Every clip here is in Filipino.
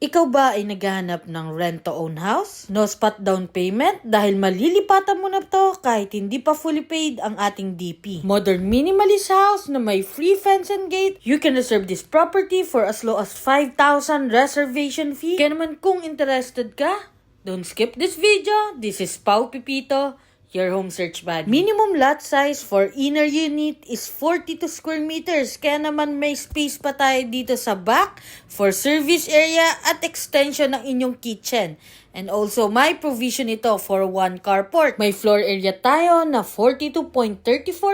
Ikaw ba ay naghahanap ng rent-to-own house? No spot down payment dahil malilipatan mo na to kahit hindi pa fully paid ang ating DP. Modern minimalist house na may free fence and gate. You can reserve this property for as low as 5,000 reservation fee. Kaya naman kung interested ka, don't skip this video. This is Pau Pipito, your home search buddy. Minimum lot size for inner unit is 42 square meters. Kaya naman may space pa tayo dito sa back for service area at extension ng inyong kitchen. And also, may provision ito for one carport. May floor area tayo na 42.34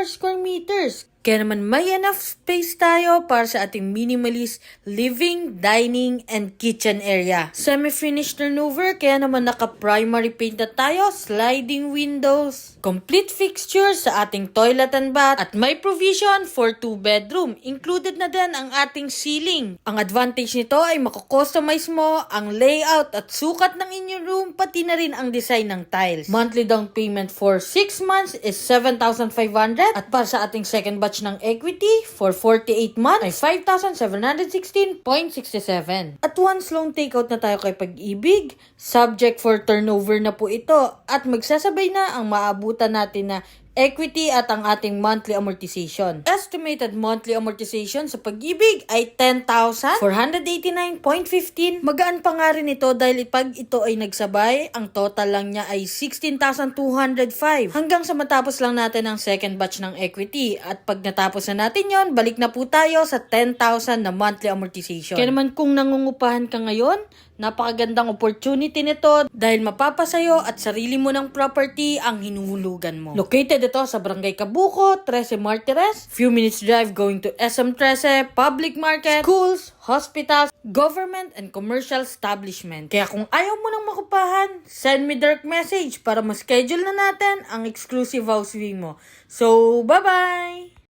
square meters. Kaya naman may enough space tayo para sa ating minimalist living, dining, and kitchen area. Semi-finished turnover, kaya naman naka-primary paint na tayo, sliding windows, complete fixtures sa ating toilet and bath, at may provision for 2 bedroom. Included na din ang ating ceiling. Ang advantage nito ay mako-customize mo ang layout at sukat ng inyong room, pati na rin ang design ng tiles. Monthly down payment for 6 months is 7,500 at para sa ating second batch ng equity for 48 months ay 5,716.67. At once loan takeout na tayo kay Pag-ibig, subject for turnover na po ito at magsasabay na ang maabutan natin na equity at ang ating monthly amortization. Estimated monthly amortization sa Pag-ibig ay 10,489.15. Magaan pa nga rin ito dahil pag ito ay nagsabay, ang total lang niya ay 16,205. Hanggang sa matapos lang natin ang second batch ng equity. At pag natapos na natin yon, balik na po tayo sa 10,000 na monthly amortization. Kaya naman kung nangungupahan ka ngayon, napakagandang opportunity nito dahil mapapasayo at sarili mo ng property ang hinuhulugan mo. Located ito sa Barangay Cabuco, 13 Martires, few minutes drive going to SM 13, public market, schools, hospitals, government, and commercial establishment. Kaya kung ayaw mo nang makupahan, send me direct message para ma-schedule na natin ang exclusive house viewing mo. So, bye-bye!